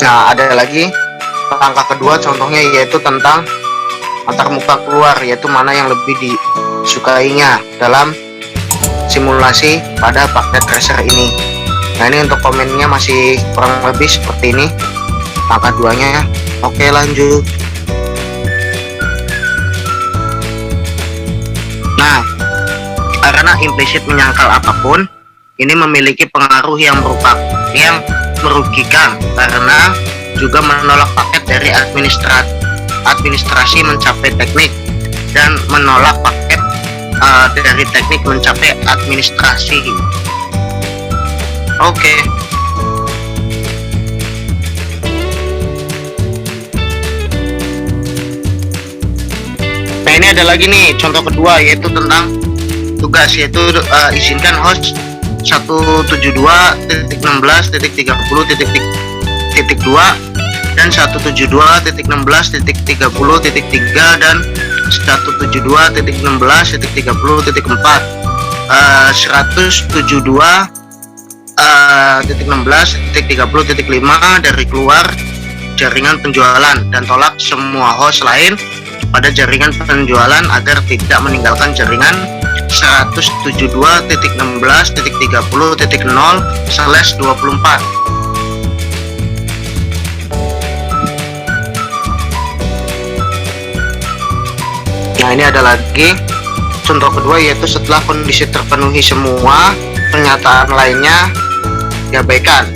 Nah, ada lagi langkah kedua contohnya yaitu tentang antarmuka keluar, yaitu mana yang lebih disukainya dalam simulasi pada paket tracer ini. Nah, ini untuk komennya masih kurang lebih seperti ini langkah duanya. Oke, lanjut. Nah, karena implisit menyangkal apapun ini memiliki pengaruh yang merugikan karena juga menolak paket dari administrasi mencapai teknik dan menolak paket dari teknik mencapai administrasi. Oke. Nah, ini ada lagi nih contoh kedua yaitu tentang tugas, yaitu izinkan host 172.16.30.2 dan 172.16.30.3 dan 172.16.30.4. 172.16.30.5 dari keluar jaringan penjualan dan tolak semua host lain pada jaringan penjualan agar tidak meninggalkan jaringan 172.16.30.0/24. Nah, ini ada lagi contoh kedua yaitu setelah kondisi terpenuhi semua pernyataan lainnya diabaikan.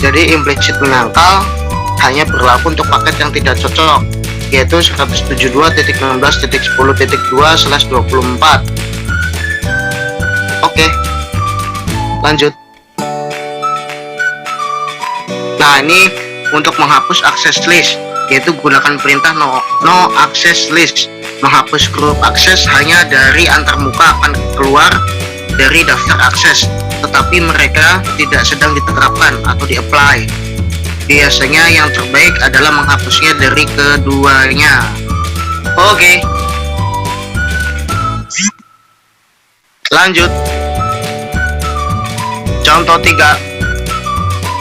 Jadi implisit menyangkal hanya berlaku untuk paket yang tidak cocok, yaitu 172.16.10.2/24. Oke, lanjut. Nah, ini untuk menghapus access list, yaitu gunakan perintah no access list. Menghapus grup akses hanya dari antarmuka akan keluar dari daftar akses, tetapi mereka tidak sedang diterapkan atau di-apply. Biasanya yang terbaik adalah menghapusnya dari keduanya. Oke. Lanjut. Contoh 3.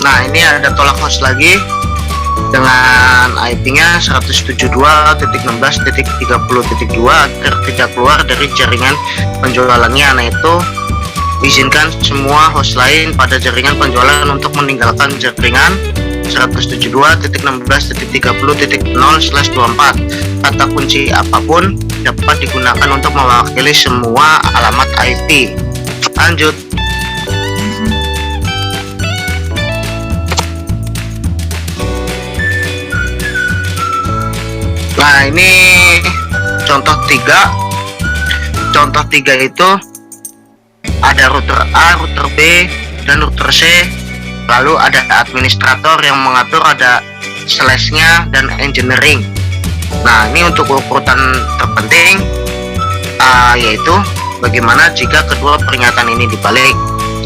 Nah, ini ada tolak host lagi dengan IP-nya 172.16.30.2 agar tidak keluar dari jaringan penjualannya. Nah, itu izinkan semua host lain pada jaringan penjualan untuk meninggalkan jaringan 172.16.30.0/24. Kata kunci apapun dapat digunakan untuk mewakili semua alamat IP. Lanjut. Nah, ini contoh 3. Contoh 3 itu ada router A, router B, dan router C. Lalu ada administrator yang mengatur, ada slash-nya dan engineering. Nah, ini untuk urutan terpenting yaitu bagaimana jika kedua pernyataan ini dibalik.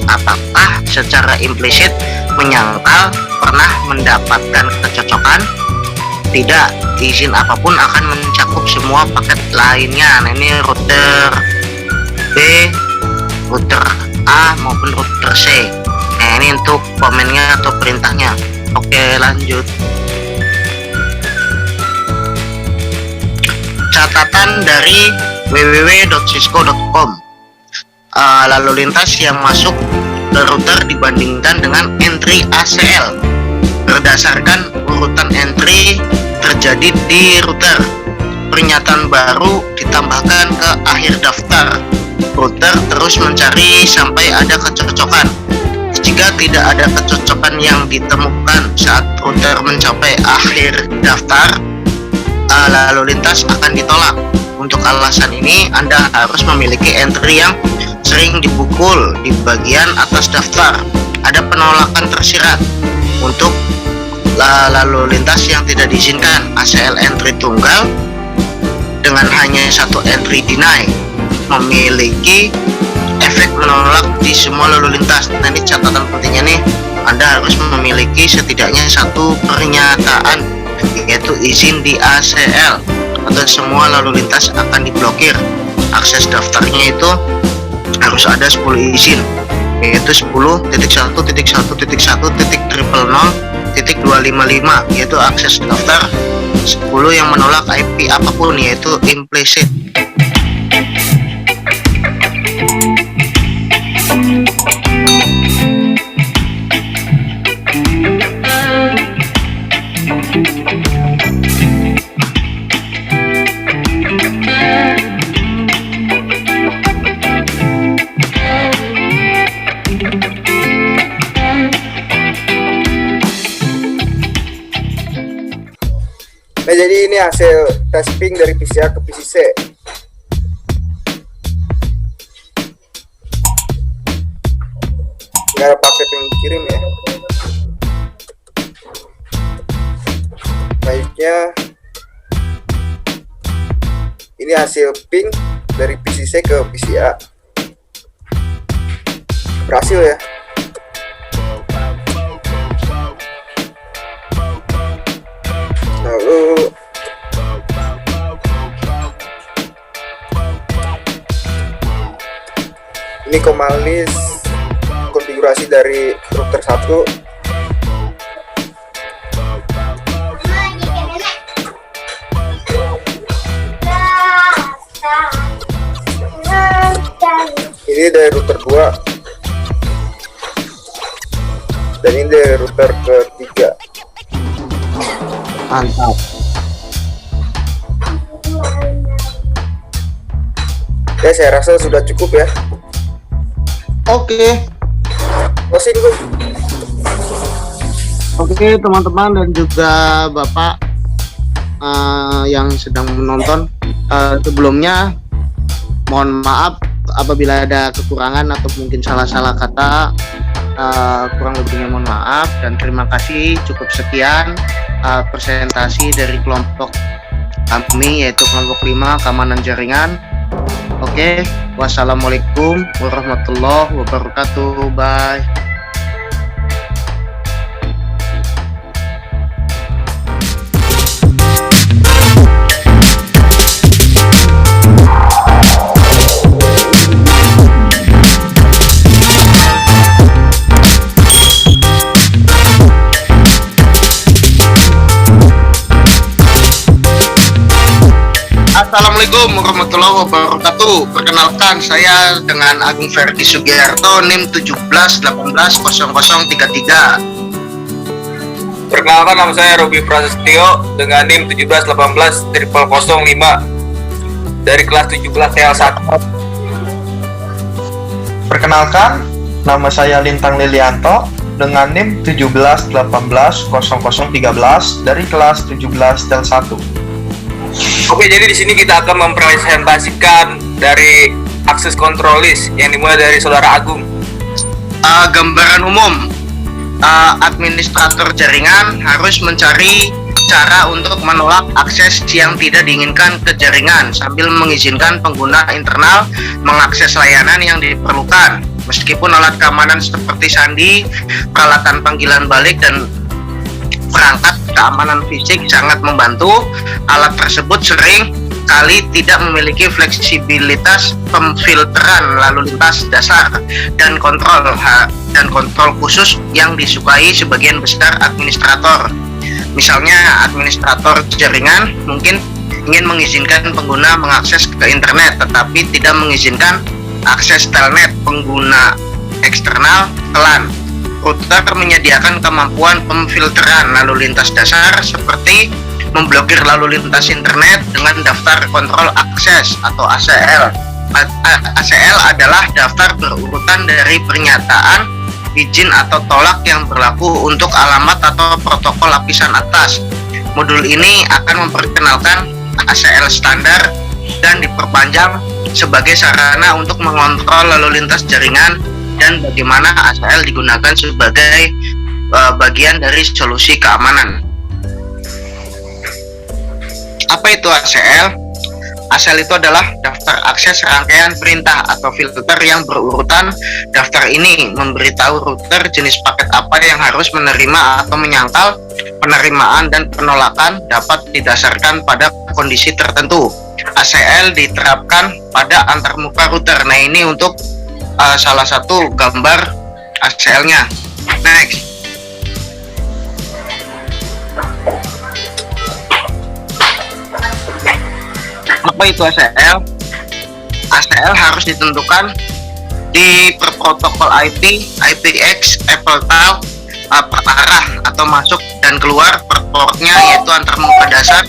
Apakah secara implisit menyangkal pernah mendapatkan kecocokan? Tidak, izin apapun akan mencakup semua paket lainnya. Nah, ini router B, router A maupun router C. Nah, ini untuk komennya atau perintahnya. Oke, lanjut. Catatan dari www.cisco.com. Lalu lintas yang masuk ke router dibandingkan dengan entry ACL berdasarkan urutan entry terjadi di router. Pernyataan baru ditambahkan ke akhir daftar. Router terus mencari sampai ada kecocokan. Jika tidak ada kecocokan yang ditemukan saat router mencapai akhir daftar, lalu lintas akan ditolak. Untuk alasan ini, Anda harus memiliki entry yang sering dipukul di bagian atas daftar. Ada penolakan tersirat untuk lalu lintas yang tidak diizinkan. ACL entry tunggal dengan hanya satu entry deny memiliki efek menolak di semua lalu lintas. Nah, ini catatan pentingnya nih, Anda harus memiliki setidaknya satu pernyataan, yaitu izin di ACL, atau semua lalu lintas akan diblokir. Akses daftarnya itu harus ada 10 izin, yaitu 10.1.1.1.0 10.255 yaitu akses daftar, 10 yang menolak IP apapun yaitu implicit. Nah, jadi ini hasil tes ping dari PC A ke PC C. Nggak ada paket yang dikirim ya. Baiknya ini hasil ping dari PC C ke PC A. Berhasil ya. Lalu ini command list konfigurasi dari router 1. Ini dari router 2 dan ini dari router ketiga. Mantap. Ya, saya rasa sudah cukup ya. Oke. Closing dulu. Oke teman-teman dan juga Bapak yang sedang menonton, sebelumnya mohon maaf apabila ada kekurangan atau mungkin salah-salah kata, kurang lebihnya mohon maaf dan terima kasih. Cukup sekian presentasi dari kelompok kami yaitu kelompok 5 keamanan jaringan. Oke, wassalamualaikum warahmatullahi wabarakatuh. Bye. Assalamualaikum warahmatullahi wabarakatuh. Perkenalkan, saya dengan Agung Ferdi Sugiarto, NIM 17180033. Perkenalkan, nama saya Robi Prasetyo dengan NIM 1718005 dari kelas 17 TL1. Perkenalkan, nama saya Lintang Lilianto dengan NIM 1718013 dari kelas 17 TL1. Oke, jadi di sini kita akan mempresentasikan dari akses control list yang dimulai dari saudara Agung. Gambaran umum, administrator jaringan harus mencari cara untuk menolak akses yang tidak diinginkan ke jaringan sambil mengizinkan pengguna internal mengakses layanan yang diperlukan. Meskipun alat keamanan seperti sandi, peralatan panggilan balik, dan perangkat keamanan fisik sangat membantu, alat tersebut sering kali tidak memiliki fleksibilitas pemfilteran lalu lintas dasar dan kontrol khusus yang disukai sebagian besar administrator. Misalnya administrator jaringan mungkin ingin mengizinkan pengguna mengakses ke internet tetapi tidak mengizinkan akses telnet pengguna eksternal ke LAN. Router menyediakan kemampuan pemfilteran lalu lintas dasar seperti memblokir lalu lintas internet dengan daftar kontrol akses atau ACL. ACL adalah daftar berurutan dari pernyataan izin atau tolak yang berlaku untuk alamat atau protokol lapisan atas. Modul ini akan memperkenalkan ACL standar dan diperpanjang sebagai sarana untuk mengontrol lalu lintas jaringan dan bagaimana ACL digunakan sebagai bagian dari solusi keamanan. Apa itu ACL? ACL itu adalah daftar akses rangkaian perintah atau filter yang berurutan. Daftar ini memberitahu router jenis paket apa yang harus menerima atau menyangkal. Penerimaan dan penolakan dapat didasarkan pada kondisi tertentu. ACL diterapkan pada antarmuka router. Nah, ini untuk salah satu gambar ACL-nya. Next. Apa itu ACL? ACL harus ditentukan di per protokol IP, IPX, AppleTalk, per arah atau masuk dan keluar per portnya, yaitu antar muka dasar.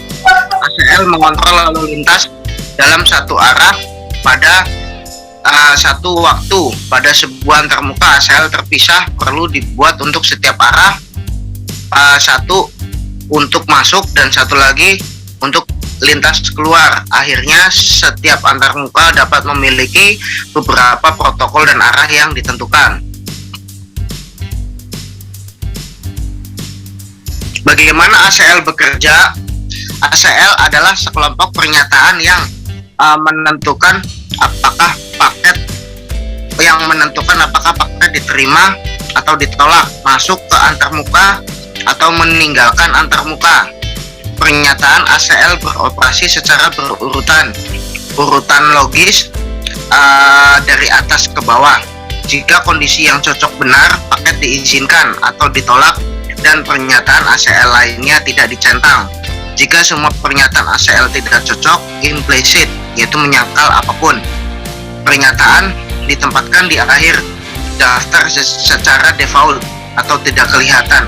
ACL mengontrol lalu lintas dalam satu arah pada satu waktu. Pada sebuah antarmuka, ACL terpisah perlu dibuat untuk setiap arah, satu untuk masuk dan satu lagi untuk lintas keluar. Akhirnya setiap antarmuka dapat memiliki beberapa protokol dan arah yang ditentukan. Bagaimana ACL bekerja? ACL adalah sekelompok pernyataan yang menentukan apakah paket diterima atau ditolak, masuk ke antarmuka atau meninggalkan antarmuka. Pernyataan ACL beroperasi secara berurutan, urutan logis dari atas ke bawah. Jika kondisi yang cocok benar, paket diizinkan atau ditolak dan pernyataan ACL lainnya tidak dicentang. Jika semua pernyataan ACL tidak cocok, implicit, yaitu menyangkal apapun. Pernyataan ditempatkan di akhir daftar secara default atau tidak kelihatan.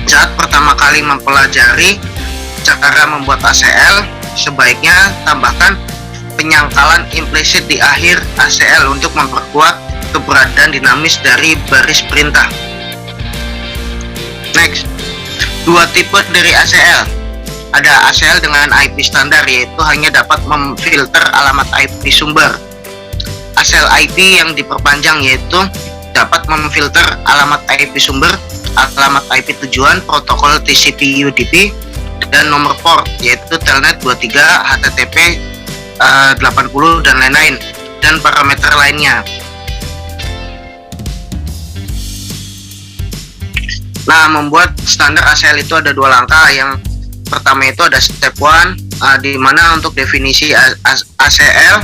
Saat pertama kali mempelajari cara membuat ACL, sebaiknya tambahkan penyangkalan implisit di akhir ACL untuk memperkuat keberadaan dinamis dari baris perintah. Next, dua tipe dari ACL. Ada ACL dengan IP standar, yaitu hanya dapat memfilter alamat IP sumber. ACL IP yang diperpanjang, yaitu dapat memfilter alamat IP sumber, alamat IP tujuan, protokol TCP/UDP, dan nomor port, yaitu telnet 23, HTTP 80 dan lain-lain, dan parameter lainnya. Nah, membuat standar ACL itu ada dua langkah. Yang pertama itu ada step 1, di mana untuk definisi ACL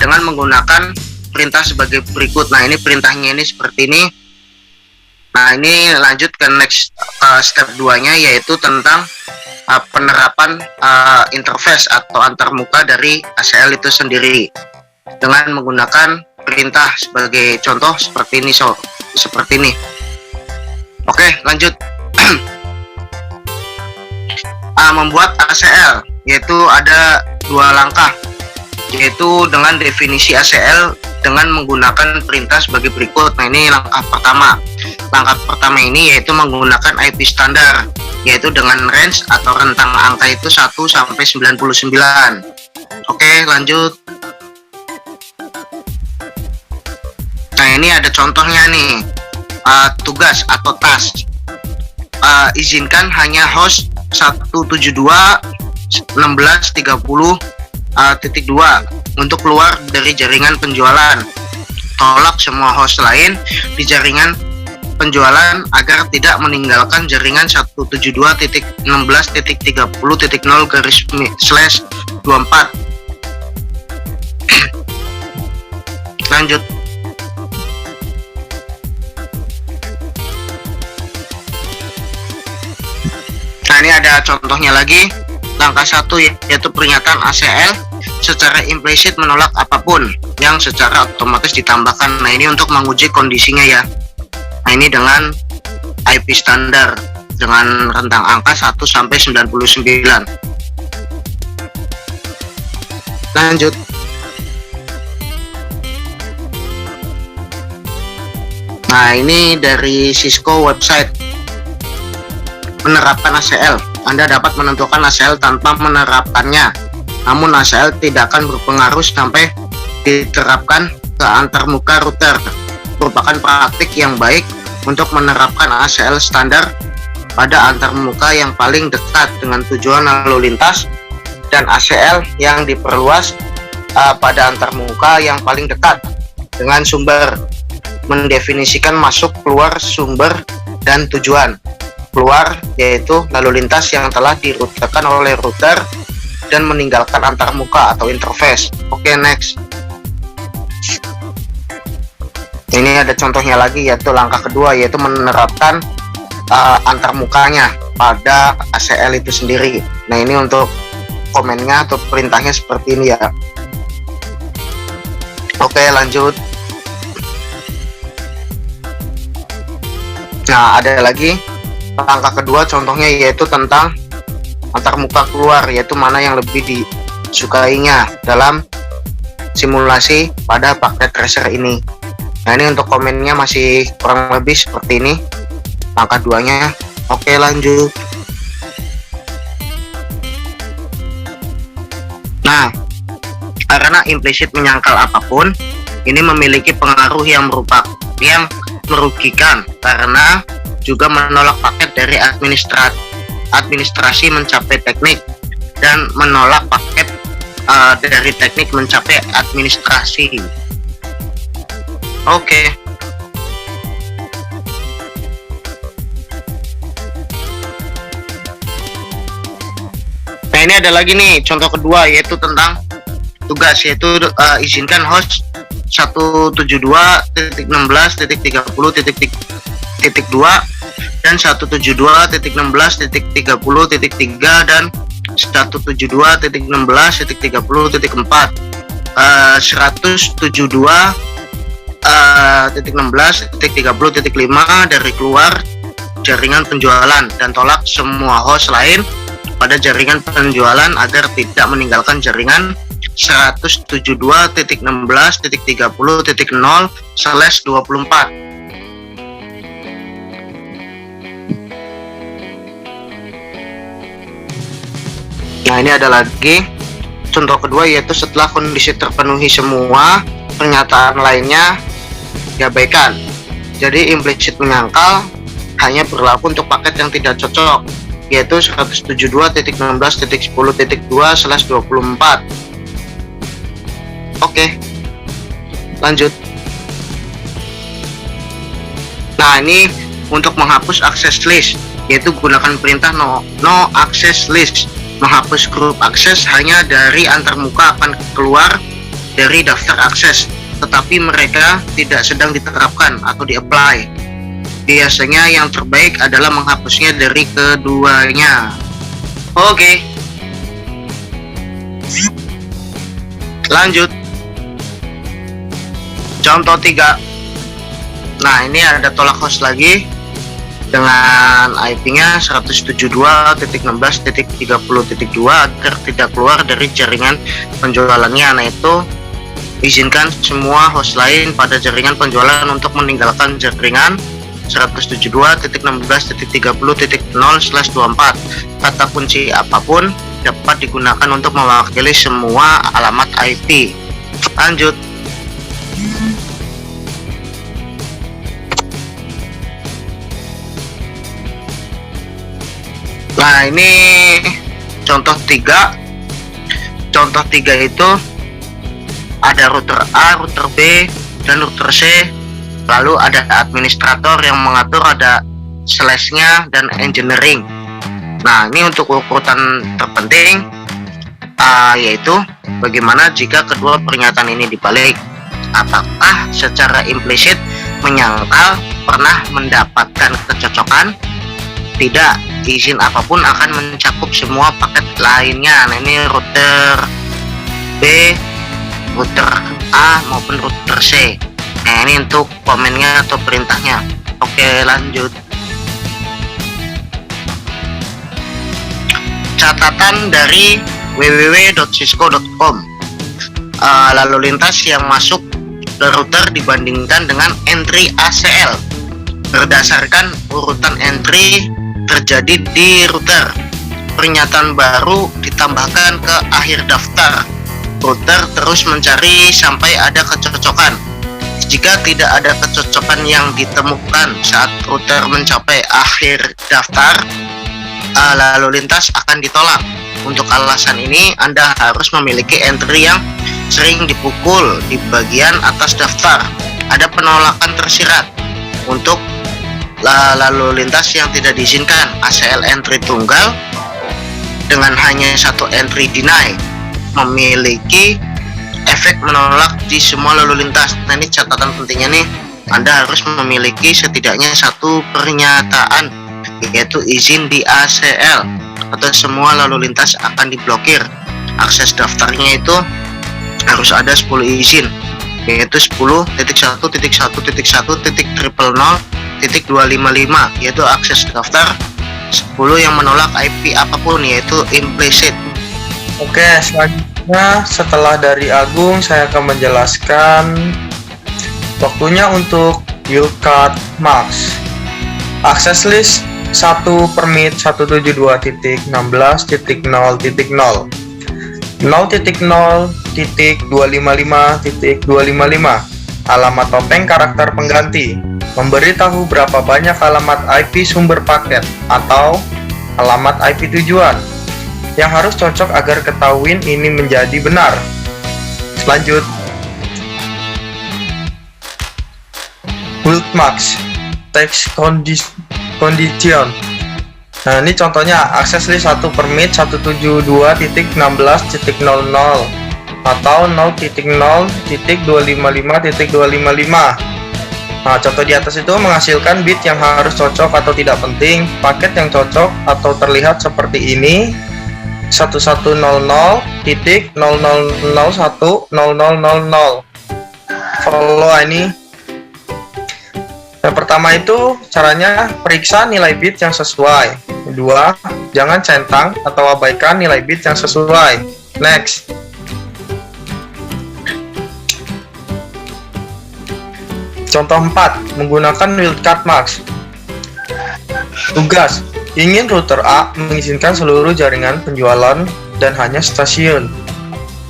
dengan menggunakan perintah sebagai berikut. Nah, ini perintahnya ini seperti ini. Nah, ini lanjut ke next step 2-nya, yaitu tentang penerapan interface atau antarmuka dari ACL itu sendiri dengan menggunakan perintah sebagai contoh seperti ini. Seperti ini. Oke, lanjut. Membuat ACL, yaitu ada dua langkah, yaitu dengan definisi ACL dengan menggunakan perintah sebagai berikut. Nah, ini langkah pertama. Langkah pertama ini yaitu menggunakan IP standar, yaitu dengan range atau rentang angka itu 1 sampai 99. Oke, lanjut. Nah, ini ada contohnya nih. Tugas atau task. Izinkan hanya host 172.16.30.2 untuk keluar dari jaringan penjualan. Tolak semua host lain di jaringan penjualan agar tidak meninggalkan jaringan 172.16.30.0/24. Lanjut. Nah, ini ada contohnya lagi. Langkah 1 yaitu pernyataan ACL secara implisit menolak apapun yang secara otomatis ditambahkan. Nah, ini untuk menguji kondisinya ya. Nah, ini dengan IP standar dengan rentang angka 1 sampai 99. Lanjut. Nah, ini dari Cisco website. Menerapkan ACL. Anda dapat menentukan ACL tanpa menerapkannya, namun ACL tidak akan berpengaruh sampai diterapkan ke antarmuka router. Merupakan praktik yang baik untuk menerapkan ACL standar pada antarmuka yang paling dekat dengan tujuan lalu lintas, dan ACL yang diperluas pada antarmuka yang paling dekat dengan sumber. Mendefinisikan masuk, keluar, sumber, dan tujuan. Keluar yaitu lalu lintas yang telah dirutekan oleh router dan meninggalkan antarmuka atau interface. Oke, next. Ini ada contohnya lagi, yaitu langkah kedua, yaitu menerapkan antarmukanya pada ACL itu sendiri. Nah, ini untuk komennya atau perintahnya seperti ini ya. Oke, lanjut. Nah, ada lagi langkah kedua contohnya, yaitu tentang antarmuka keluar, yaitu mana yang lebih disukainya dalam simulasi pada paket tracer ini. Nah, ini untuk komennya masih kurang lebih seperti ini langkah 2-nya. Oke, lanjut. Nah, karena implisit menyangkal apapun, ini memiliki pengaruh yang merugikan karena juga menolak paket dari administrasi mencapai teknik, dan menolak paket dari teknik mencapai administrasi. Oke. Nah, ini ada lagi nih contoh kedua, yaitu tentang tugas, yaitu izinkan host 172.16.30.2 dan 172.16.30.3 dan 172.16.30.4. 172.16.30.5 dari keluar jaringan penjualan, dan tolak semua host lain pada jaringan penjualan agar tidak meninggalkan jaringan 172.16.30.0/24. Nah, ini ada lagi contoh kedua, yaitu setelah kondisi terpenuhi semua, pernyataan lainnya diabaikan. Jadi implisit menyangkal hanya berlaku untuk paket yang tidak cocok, yaitu 172.16.10.2/24. Oke, lanjut. Nah, ini untuk menghapus access list, yaitu gunakan perintah no access list. Menghapus grup akses hanya dari antarmuka akan keluar dari daftar akses, tetapi mereka tidak sedang diterapkan atau di-apply. Biasanya yang terbaik adalah menghapusnya dari keduanya. Oke. Lanjut. Contoh 3. Nah, ini ada tolak host lagi dengan IP-nya 172.16.30.2 agar tidak keluar dari jaringan penjualannya. Nah, itu izinkan semua host lain pada jaringan penjualan untuk meninggalkan jaringan 172.16.30.0/24. Kata kunci apapun dapat digunakan untuk mewakili semua alamat IP. Lanjut. Nah, ini contoh 3. Contoh 3 itu ada router A, router B, dan router C. Lalu ada administrator yang mengatur, ada slash-nya, dan engineering. Nah, ini untuk urutan terpenting, yaitu bagaimana jika kedua pernyataan ini dibalik. Apakah secara implisit menyangkal pernah mendapatkan kecocokan? Tidak. Izin apapun akan mencakup semua paket lainnya. Nah, ini router B, router A maupun router C. Nah, ini untuk komennya atau perintahnya. Oke, lanjut. Catatan dari www.cisco.com. Lalu lintas yang masuk ke router dibandingkan dengan entry ACL berdasarkan urutan entry terjadi di router. Pernyataan baru ditambahkan ke akhir daftar. Router terus mencari sampai ada kecocokan. Jika tidak ada kecocokan yang ditemukan saat router mencapai akhir daftar, lalu lintas akan ditolak. Untuk alasan ini, Anda harus memiliki entry yang sering dipukul di bagian atas daftar. Ada penolakan tersirat. Untuk lalu lintas yang tidak diizinkan, ACL entry tunggal dengan hanya satu entry deny memiliki efek menolak di semua lalu lintas. Nah, ini catatan pentingnya nih, Anda harus memiliki setidaknya satu pernyataan, yaitu izin di ACL atau semua lalu lintas akan diblokir. akses daftarnya itu harus ada 10 izin, yaitu 10.1.1.1.000.255, yaitu akses daftar 10 yang menolak IP apapun, yaitu implicit. Oke, selanjutnya setelah dari Agung, saya akan menjelaskan waktunya untuk wildcard marks. Akses list 1 permit 172.16.0.0 0.0.255.255 alamat topeng karakter pengganti, memberitahu berapa banyak alamat IP sumber paket atau alamat IP tujuan yang harus cocok agar ketahuin ini menjadi benar. Lanjut. Wildmarks text condition. Nah, ini contohnya akses list 1 permit 172.16.00 atau 0.0.255.255. Nah, contoh di atas itu menghasilkan bit yang harus cocok atau tidak penting. Paket yang cocok atau terlihat seperti ini: 1100.00.0001.0000. Follow ini. Yang pertama itu caranya periksa nilai bit yang sesuai. Kedua, jangan centang atau abaikan nilai bit yang sesuai. Next. Contoh 4, menggunakan wildcard marks. Tugas: ingin router A mengizinkan seluruh jaringan penjualan dan hanya stasiun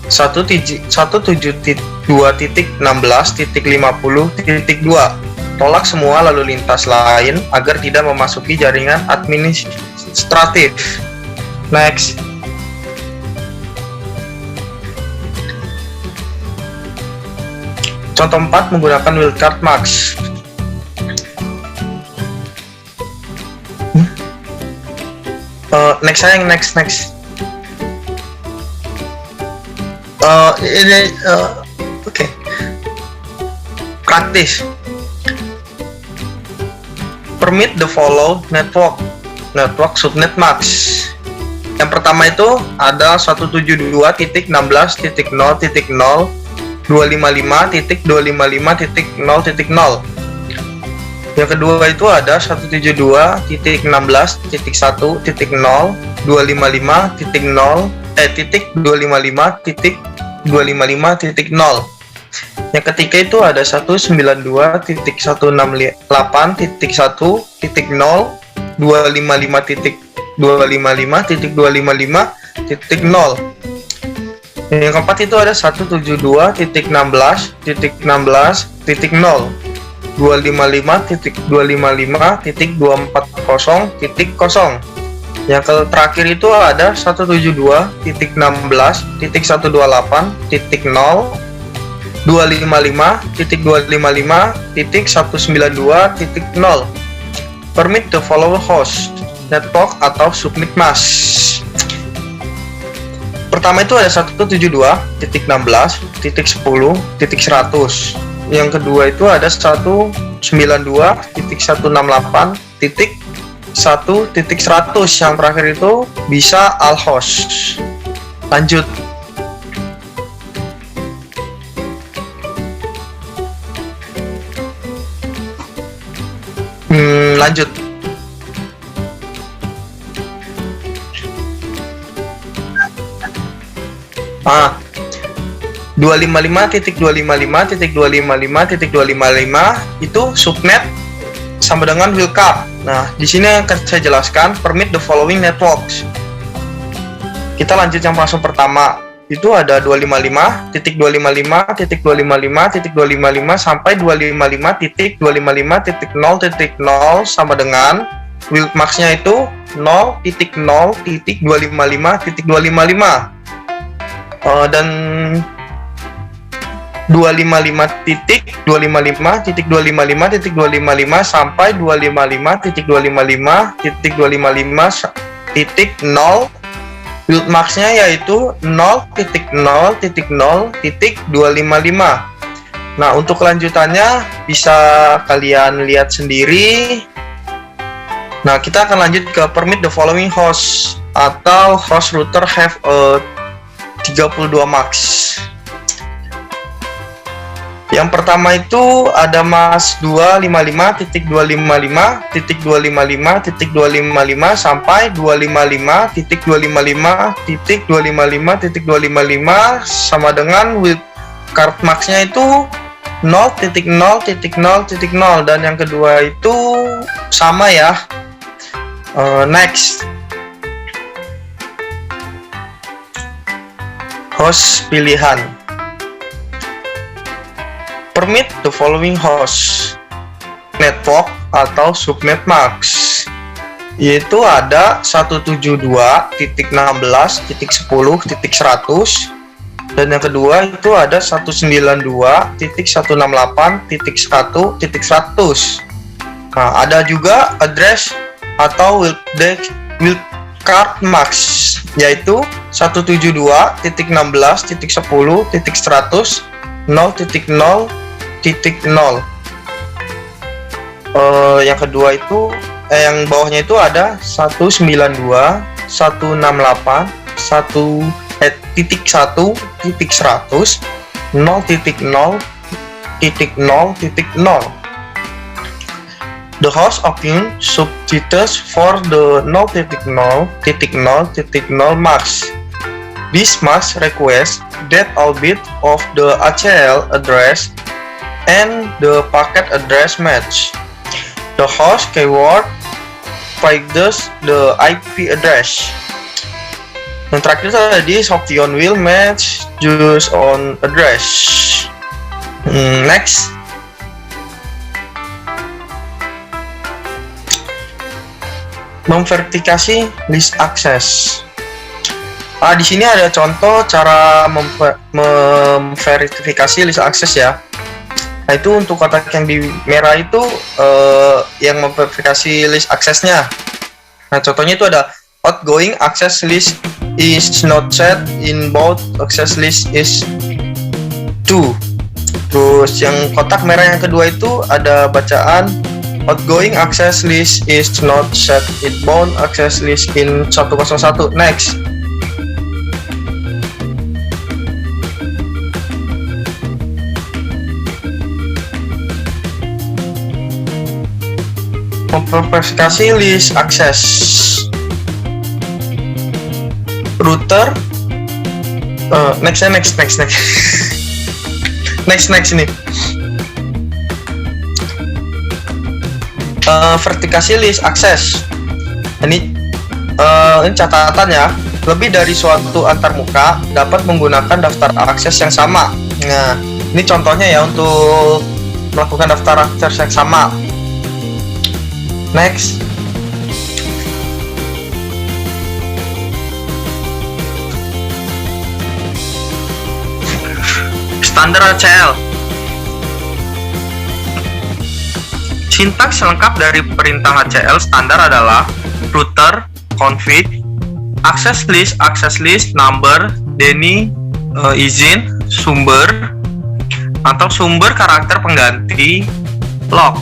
172.16.50.2. Tolak semua lalu lintas lain agar tidak memasuki jaringan administratif. Next. Contoh 4, menggunakan wildcard marks. Next sayang, next. Oke. Praktis. Permit the follow network subnet marks. Yang pertama itu ada 172.16.0.255.255.0.0. Yang kedua itu ada 172.16.0.255.255.0. Yang ketiga itu ada 192.168.0.255.255.255.0. Yang keempat itu ada 172.16.255.255.240.0. Yang terakhir itu ada 172.16.255.255.192.0. Permit the follow host network atau subnet mask. Pertama itu ada 172.16.10.100. Yang kedua itu ada 192.168.1.100. Yang terakhir itu bisa all host. Lanjut. Lanjut. Ah, 255.255.255.255 itu subnet sama dengan wildcard. Nah, di sini akan saya jelaskan permit the following networks. Kita lanjut yang langsung pertama. Itu ada 255.255.255.255 sampai 255.255.0.0 sama dengan wildmarks-nya itu 0.0.255.255. Dan 255.255.255.255 sampai 255.255.255.0. Wildmarks-nya yaitu 0.0.0.255. Nah, untuk kelanjutannya bisa kalian lihat sendiri. Nah, kita akan lanjut ke permit the following host atau host router have a 32 max. Yang pertama itu ada max 255.255.255.255 sampai 255.255.255.255 sama dengan with card max-nya itu 0.0.0.0 dan yang kedua itu sama ya. Next, host pilihan. Permit the following host network atau subnet max, yaitu ada 172.16.10.100 dan yang kedua itu ada 192.168.1.100. Nah, ada juga address atau wildcard max, yaitu 172.16.10.100 0.0.0. Yang kedua itu yang bawahnya itu ada 192.168.1.100 0.0.0.0. The host opens subtitles for the 0.0.0.0 max. This max requires that all bits of the ACL address and the packet address match. The host keyword provides the IP address. Yang terakhir tadi option will match use on address. Next. Memverifikasi list access. Di sini ada contoh cara memverifikasi list access ya. Nah, itu untuk kotak yang di merah itu yang memverifikasi list access-nya. Nah, contohnya itu ada outgoing access list is not set, inbound access list is 2. Terus yang kotak merah yang kedua itu ada bacaan outgoing access list is not set, inbound access list in 101. Next. Memverifikasi list access. Router next ini. Verifikasi list access. Ini catatan ya. Lebih dari suatu antarmuka dapat menggunakan daftar akses yang sama. Nah, ini contohnya ya untuk melakukan daftar akses yang sama. Next. Standar ACL. Sintaks lengkap dari perintah ACL standar adalah router, config, access list, number, DNI, izin, sumber, atau sumber karakter pengganti, log.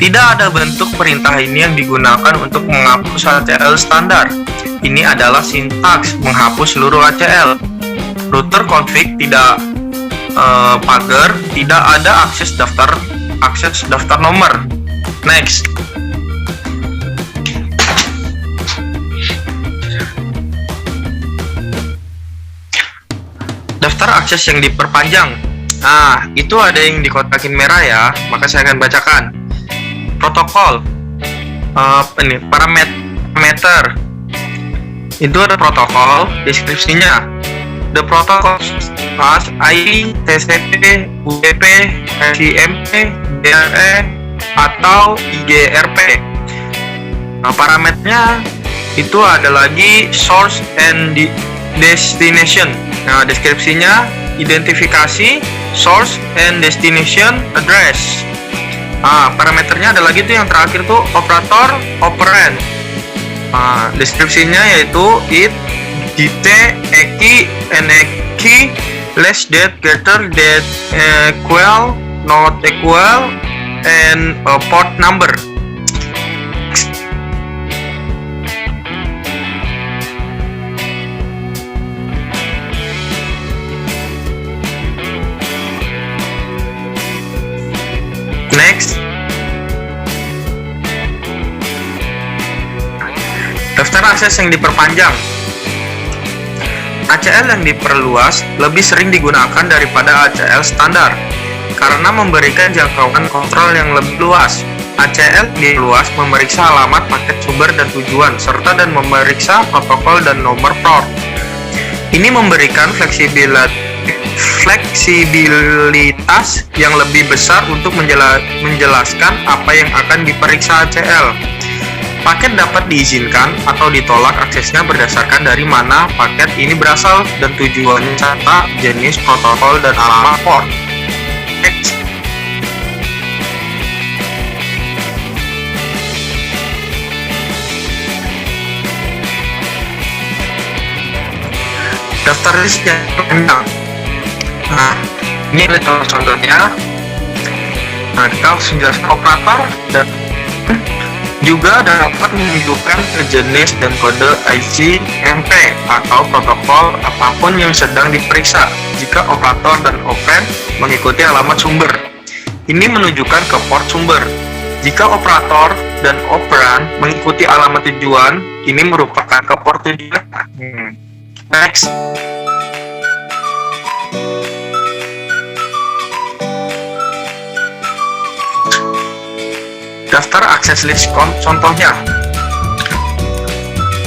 Tidak ada bentuk perintah ini yang digunakan untuk menghapus ACL standar. Ini adalah sintaks menghapus seluruh ACL. Router config tidak pagar, tidak ada akses daftar nomor. Next. Daftar akses yang diperpanjang. Nah, itu ada yang dikotakin merah ya, maka saya akan bacakan. Protokol, ini parameter. Itu ada protokol, deskripsinya. The protocol as IP, TCP, UDP, SIMP, DRE, atau IGRP. Nah, parameternya itu ada lagi source and destination. Nah, deskripsinya identifikasi, source and destination address. Parameternya ada lagi tuh yang terakhir tuh operator, operand. Deskripsinya yaitu it, dt, eki, neki, less that, greater that, equal, not equal, and port number. Daftar akses yang diperpanjang. ACL yang diperluas lebih sering digunakan daripada ACL standar karena memberikan jangkauan kontrol yang lebih luas. ACL diperluas memeriksa alamat paket sumber dan tujuan serta dan memeriksa protokol dan nomor port. Ini memberikan fleksibilitas yang lebih besar untuk menjelaskan apa yang akan diperiksa ACL. Paket dapat diizinkan atau ditolak aksesnya berdasarkan dari mana paket ini berasal dan tujuannya serta jenis protokol dan alamat port. Next. Daftar list yang panjang. Nah, ini adalah contohnya. Nah, kita harus menjelaskan operator dan juga dapat menunjukkan ke jenis dan kode ICMP atau protokol apapun yang sedang diperiksa jika operator dan operand mengikuti alamat sumber. Ini menunjukkan ke port sumber. Jika operator dan operand mengikuti alamat tujuan, ini merupakan ke port tujuan. Next. Daftar akses list contohnya.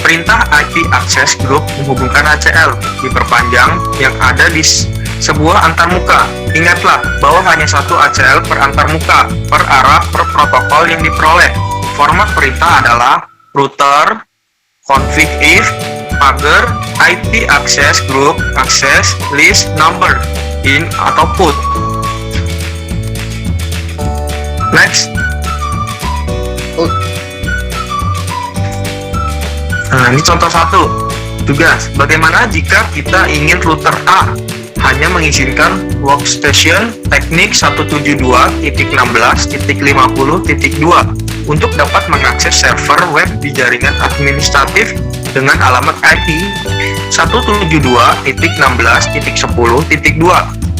Perintah IP access group menghubungkan ACL diperpanjang yang ada di sebuah antarmuka. Ingatlah bahwa hanya satu ACL per antarmuka per arah per protokol yang diperoleh. Format perintah adalah router config if pagar IP access group access list number in atau put. Next. Nah, ini contoh satu. Tugas, bagaimana jika kita ingin router A hanya mengizinkan workstation teknik 172.16.50.2 untuk dapat mengakses server web di jaringan administratif dengan alamat IP 172.16.10.2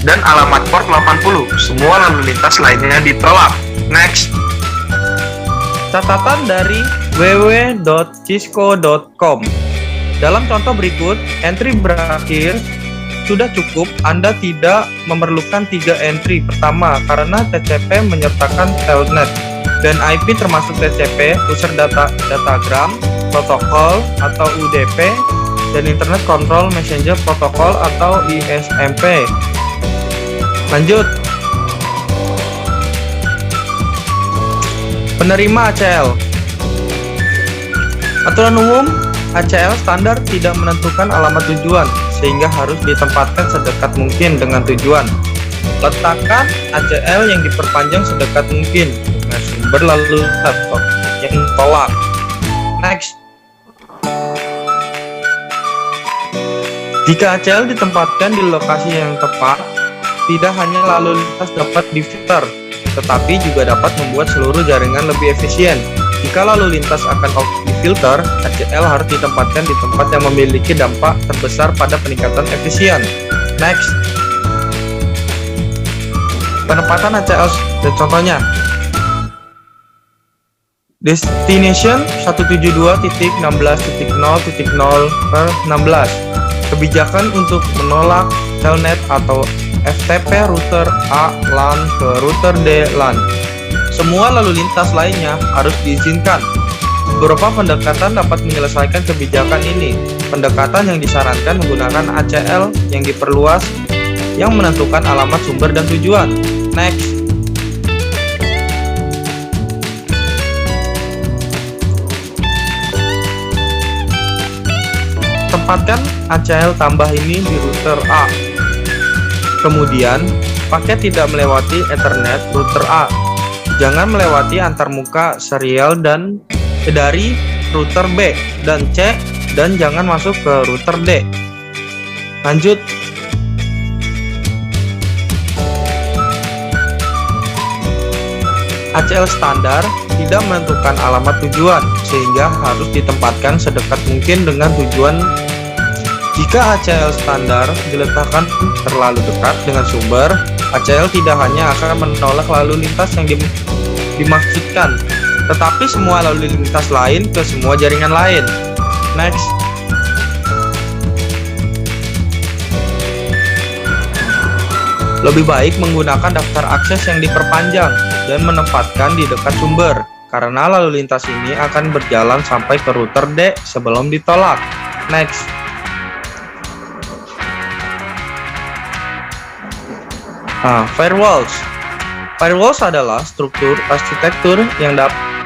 dan alamat port 80. Semua lalu lintas lainnya ditolak. Next. Catatan dari www.cisco.com. Dalam contoh berikut, entry berakhir sudah cukup. Anda tidak memerlukan 3 entry. Pertama, karena TCP menyertakan telnet dan IP termasuk TCP, user datagram, protokol atau UDP, dan Internet Control Messenger Protocol atau ISMP. Lanjut. Penerima ACL. Aturan umum ACL standar tidak menentukan alamat tujuan, sehingga harus ditempatkan sedekat mungkin dengan tujuan. Letakkan ACL yang diperpanjang sedekat mungkin dengan sumber lalu laptop yang ditolak. Next. Jika ACL ditempatkan di lokasi yang tepat, tidak hanya lalu lintas dapat difilter, tetapi juga dapat membuat seluruh jaringan lebih efisien. Jika lalu lintas akan difilter, ACL harus ditempatkan di tempat yang memiliki dampak terbesar pada peningkatan efisien. Next. Penempatan ACL dan contohnya. Destination 172.16.0.0/16. Kebijakan untuk menolak telnet atau FTP router A LAN ke router D LAN. Semua lalu lintas lainnya harus diizinkan. Beberapa pendekatan dapat menyelesaikan kebijakan ini. Pendekatan yang disarankan menggunakan ACL yang diperluas yang menentukan alamat sumber dan tujuan. Next. Tempatkan ACL tambah ini di router A. Kemudian, paket tidak melewati Ethernet router A. Jangan melewati antarmuka serial dan dari router B dan C, dan jangan masuk ke router D. Lanjut. ACL standar tidak menentukan alamat tujuan, sehingga harus ditempatkan sedekat mungkin dengan tujuan. Jika ACL standar diletakkan terlalu dekat dengan sumber, ACL tidak hanya akan menolak lalu lintas yang dimaksudkan, tetapi semua lalu lintas lain ke semua jaringan lain. Next. Lebih baik menggunakan daftar akses yang diperpanjang dan menempatkan di dekat sumber, karena lalu lintas ini akan berjalan sampai ke router D sebelum ditolak. Next. Firewalls. Firewalls adalah struktur arsitektur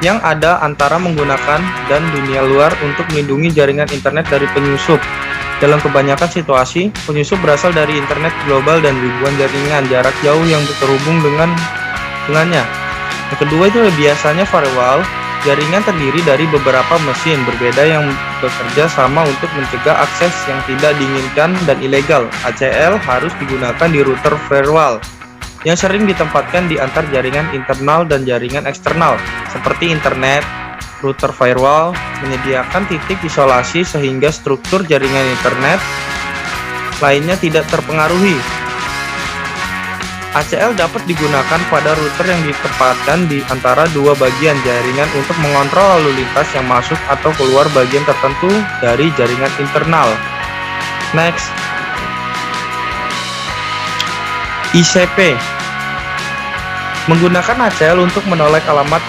yang ada antara menggunakan dan dunia luar untuk melindungi jaringan internet dari penyusup. Dalam kebanyakan situasi, penyusup berasal dari internet global dan ribuan jaringan jarak jauh yang terhubung dengannya. Yang kedua itu biasanya firewall. Jaringan terdiri dari beberapa mesin berbeda yang bekerja sama untuk mencegah akses yang tidak diinginkan dan ilegal. ACL harus digunakan di router firewall yang sering ditempatkan di antar jaringan internal dan jaringan eksternal, seperti internet. Router firewall menyediakan titik isolasi sehingga struktur jaringan internet lainnya tidak terpengaruhi. ACL dapat digunakan pada router yang ditempatkan di antara dua bagian jaringan untuk mengontrol lalu lintas yang masuk atau keluar bagian tertentu dari jaringan internal. Next. ICP. Menggunakan ACL untuk menolak alamat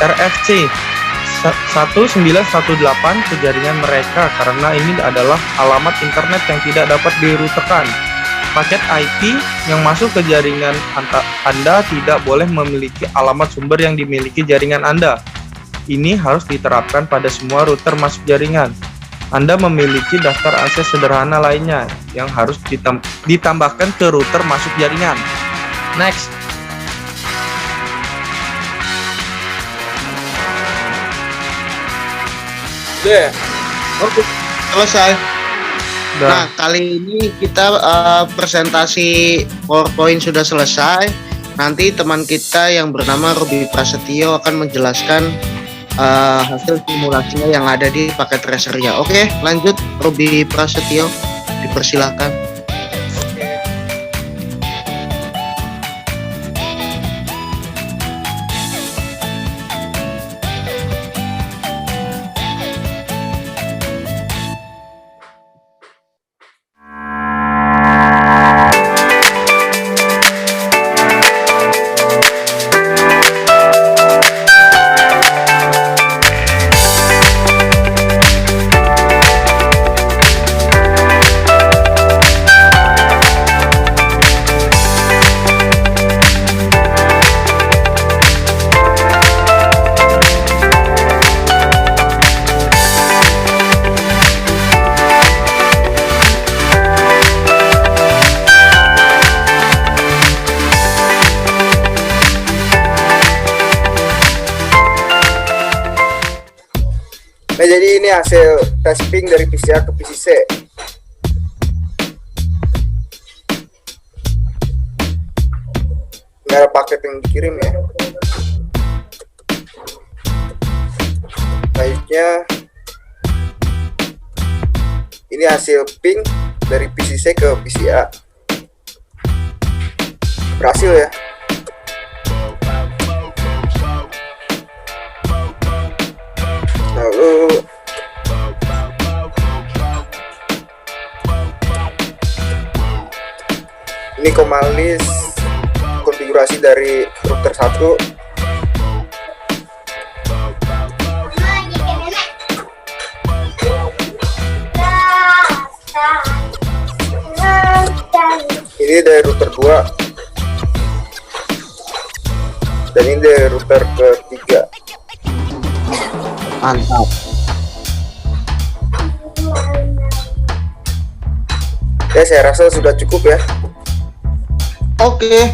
RFC 1918 ke jaringan mereka karena ini adalah alamat internet yang tidak dapat dirutekan. Paket IP yang masuk ke jaringan Anda tidak boleh memiliki alamat sumber yang dimiliki jaringan Anda. Ini harus diterapkan pada semua router masuk jaringan. Anda memiliki daftar akses sederhana lainnya yang harus ditambahkan ke router masuk jaringan. Next. Oke, selesai. Nah, kali ini kita presentasi PowerPoint sudah selesai. Nanti teman kita yang bernama Ruby Prasetyo akan menjelaskan hasil simulasinya yang ada di paket tracernya. Oke, lanjut Ruby Prasetyo, dipersilahkan. Nah, jadi ini hasil tes ping dari PC A ke PC C. Ini ada paket yang dikirim ya. Selanjutnya ini hasil ping dari PC C ke PC A. Berhasil ya. Lalu ini Komalis konfigurasi dari router 1. Ini dari router 2. Dan ini dari router ketiga. Mantap. Ya, saya rasa sudah cukup ya. Oke.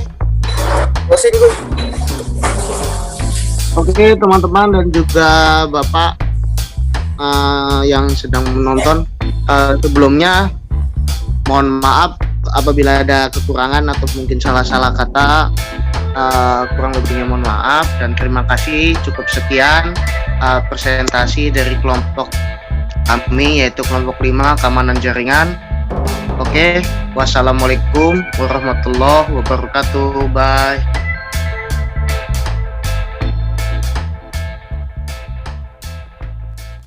Closing Gus. Oke, teman-teman dan juga Bapak yang sedang menonton, sebelumnya mohon maaf apabila ada kekurangan atau mungkin salah-salah kata. Kurang lebihnya mohon maaf dan terima kasih. Cukup sekian presentasi dari kelompok kami, yaitu kelompok 5 keamanan jaringan. Oke, wassalamualaikum warahmatullahi wabarakatuh. Bye.